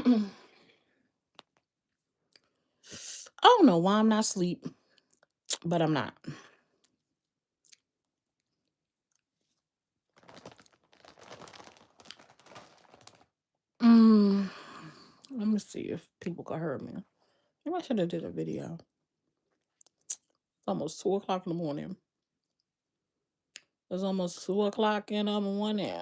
I don't know why I'm not asleep, but I'm not. Mm, Let me see if people can hear me. Maybe I should have did a video. It's almost 2 o'clock in the morning. It's almost 2 o'clock in the morning.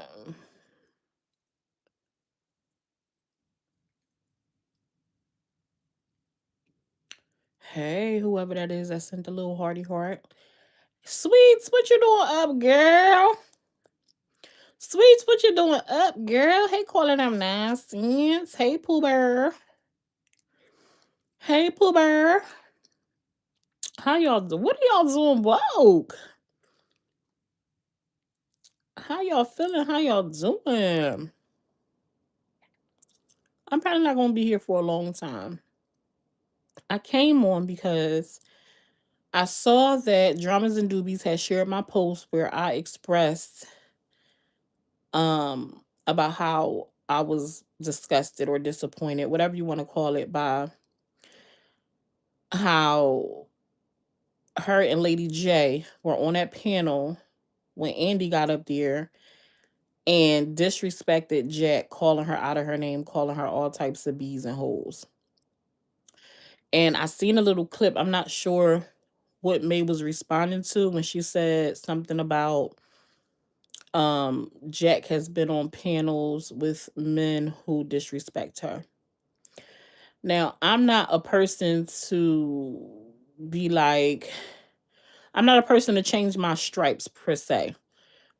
Hey, whoever that is that sent the little hearty heart. Sweets, what you doing up, girl? Sweets, what you doing up, girl? Hey, calling them nonsense. Hey, Pooh Bear. Hey, Pooh Bear. How y'all do? What are y'all doing woke? How y'all feeling? How y'all doing? I'm probably not gonna be here for a long time. I came on because I saw that Dramas and Doobies had shared my post where I expressed about how I was disgusted or disappointed, whatever you want to call it, by how her and Lady J were on that panel when Andy got up there and disrespected Jack, calling her out of her name, calling her all types of bees and holes. And I seen a little clip. I'm not sure what May was responding to when she said something about Jack has been on panels with men who disrespect her. Now, I'm not a person to be like, I'm not a person to change my stripes per se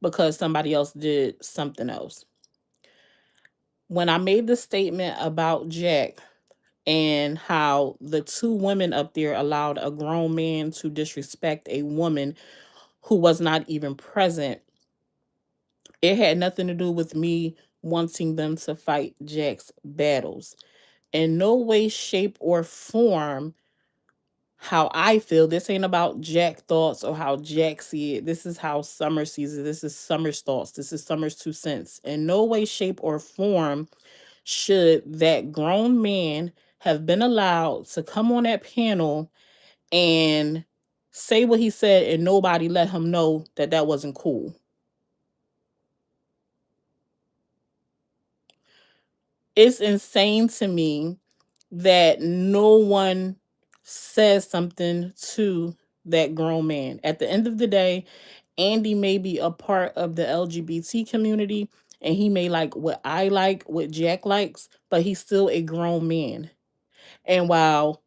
because somebody else did something else. When I made the statement about Jack and how the two women up there allowed a grown man to disrespect a woman who was not even present, it had nothing to do with me wanting them to fight Jack's battles. In no way, shape, or form, how I feel. This ain't about Jack thoughts or how Jack see it. This is how Summer sees it. This is Summer's thoughts. This is Summer's 2 cents. In no way, shape, or form should that grown man have been allowed to come on that panel and say what he said and nobody let him know that that wasn't cool. It's insane to me that no one says something to that grown man. At the end of the day, Andy may be a part of the LGBT community and he may like what I like, what Jack likes, but he's still a grown man. And while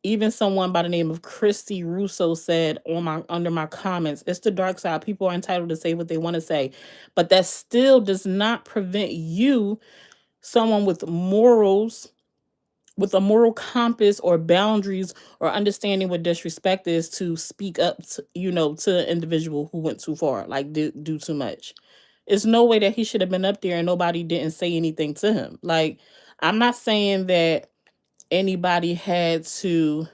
even someone by the name of Christy Russo said on my under my comments, it's the dark side. People are entitled to say what they want to say, but that still does not prevent you, someone with morals, with a moral compass or boundaries or understanding what disrespect is, to speak up to, to an individual who went too far, like do too much. It's no way that he should have been up there and nobody didn't say anything to him. Like, I'm not saying that anybody had to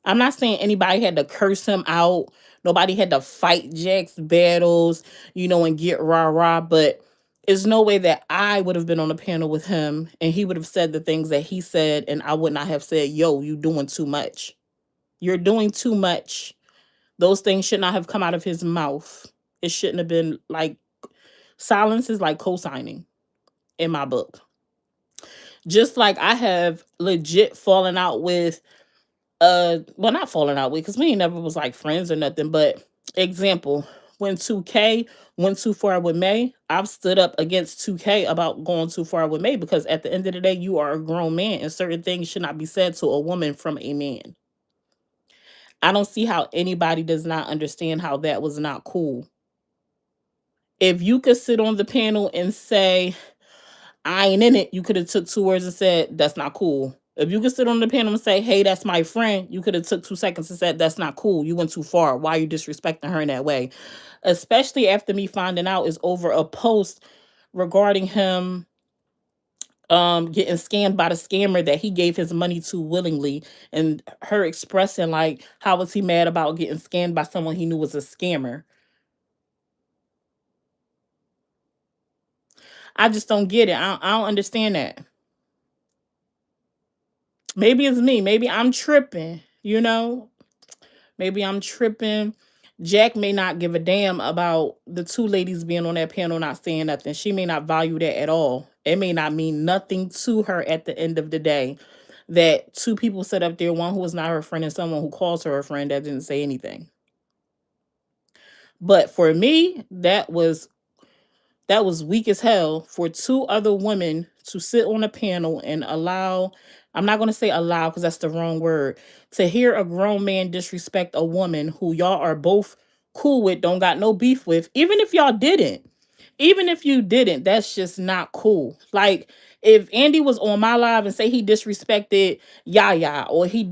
I'm not saying anybody had to curse him out. Nobody had to fight Jack's battles, and get rah rah. But there's no way that I would have been on a panel with him and he would have said the things that he said, and I would not have said, "Yo, you doing too much. You're doing too much." Those things should not have come out of his mouth. It shouldn't have been like, silence is like co-signing in my book. Just like I have legit fallen out with well, not falling out with, because we ain't never was like friends or nothing, but example, when 2K went too far with May, I've stood up against 2K about going too far with May, because at the end of the day, you are a grown man and certain things should not be said to a woman from a man. I don't see how anybody does not understand how that was not cool. If you could sit on the panel and say, "I ain't in it," you could have took 2 words and said, "That's not cool." If you could sit on the panel and say, "Hey, that's my friend," you could have took 2 seconds and said, "That's not cool. You went too far. Why are you disrespecting her in that way?" Especially after me finding out is over a post regarding him getting scammed by the scammer that he gave his money to willingly, and her expressing like, how was he mad about getting scammed by someone he knew was a scammer. I just don't get it. I don't understand that. Maybe it's me. Maybe I'm tripping, you know? Maybe I'm tripping. Jack may not give a damn about the two ladies being on that panel not saying nothing. She may not value that at all. It may not mean nothing to her at the end of the day that two people sit up there, one who was not her friend and someone who calls her a friend that didn't say anything. But for me, that was weak as hell for two other women to sit on a panel and allow, I'm not going to say allow because that's the wrong word, to hear a grown man disrespect a woman who y'all are both cool with, don't got no beef with, even if y'all didn't. Even if you didn't, that's just not cool. Like if Andy was on my live and say he disrespected Yaya or he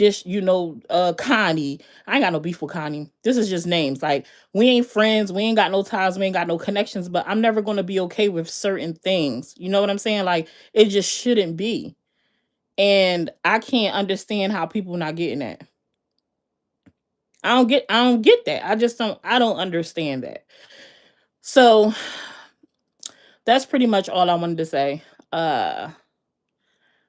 Connie. I ain't got no beef with Connie. This is just names. Like we ain't friends, we ain't got no ties, we ain't got no connections, but I'm never gonna be okay with certain things. You know what I'm saying? Like it just shouldn't be. And I can't understand how people not getting that. I don't get that. I don't understand that. So that's pretty much all I wanted to say. Uh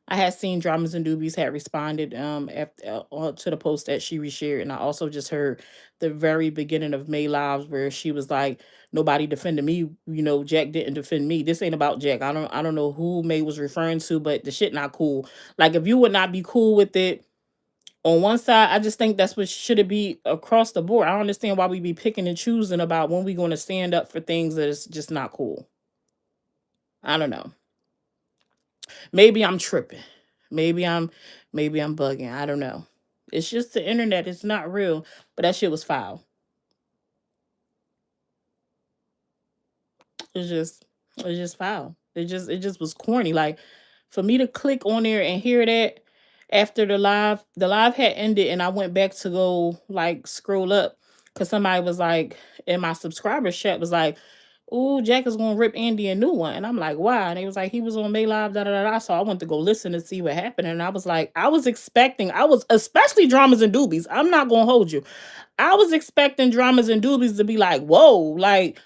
I had seen Dramas and Doobies had responded to the post that she reshared, and I also just heard the very beginning of May Lives where she was like, "Nobody defended me, Jack didn't defend me. This ain't about Jack. I don't know who May was referring to, but the shit not cool. Like if you would not be cool with it on one side, I just think that's what should it be across the board. I don't understand why we be picking and choosing about when we going to stand up for things that is just not cool. I don't know. Maybe I'm tripping. Maybe I'm maybe I'm bugging. I don't know. It's just the internet. It's not real. But that shit was foul. It's just it's just foul. It just was corny. Like for me to click on there and hear that after the live had ended and I went back to go like scroll up because somebody was like in my subscribers chat was like, "Ooh, Jack is gonna rip Andy a new one." And I'm like, why? And they was like, he was on May Live, da da da da. So I went to go listen to see what happened. And I was like, I was especially Dramas and Doobies. I'm not gonna hold you. I was expecting Dramas and Doobies to be like, whoa, like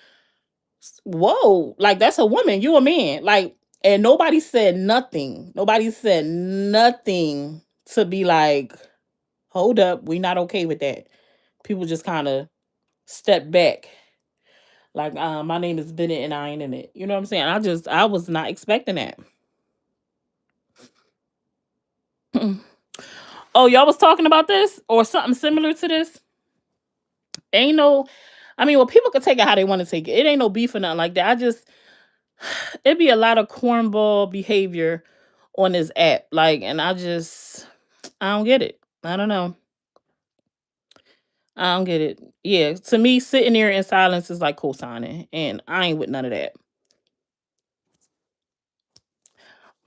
that's a woman, you a man. Like, and nobody said nothing. Nobody said nothing to be like, hold up, we not okay with that. People just kind of step back like, my name is Bennett and I ain't in it. You know what I'm saying? I was not expecting that. Oh, y'all was talking about this or something similar to this? Ain't no, I mean, well, people could take it how they want to take it. It ain't no beef or nothing like that. It'd be a lot of cornball behavior on this app. Like, and I don't get it. I don't know. I don't get it. Yeah, to me, sitting there in silence is like co-signing, and I ain't with none of that.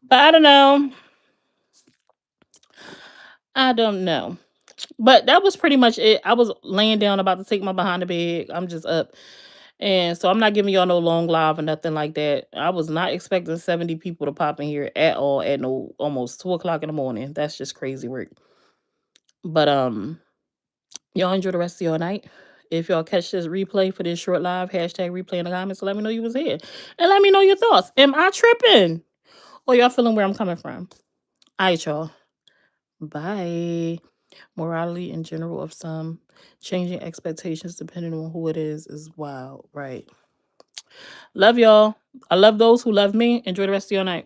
But I don't know. I don't know. But that was pretty much it. I was laying down about to take my behind the bed. I'm just up. And so I'm not giving y'all no long live or nothing like that. I was not expecting 70 people to pop in here at all at no almost 2 o'clock in the morning. That's just crazy work. But y'all enjoy the rest of your night. If y'all catch this replay for this short live, hashtag replay in the comments. Let me know you was here. And let me know your thoughts. Am I tripping? Or y'all feeling where I'm coming from? All right, y'all. Bye. Morality in general of some, changing expectations depending on who it is wild, right? Love y'all. I love those who love me. Enjoy the rest of your night.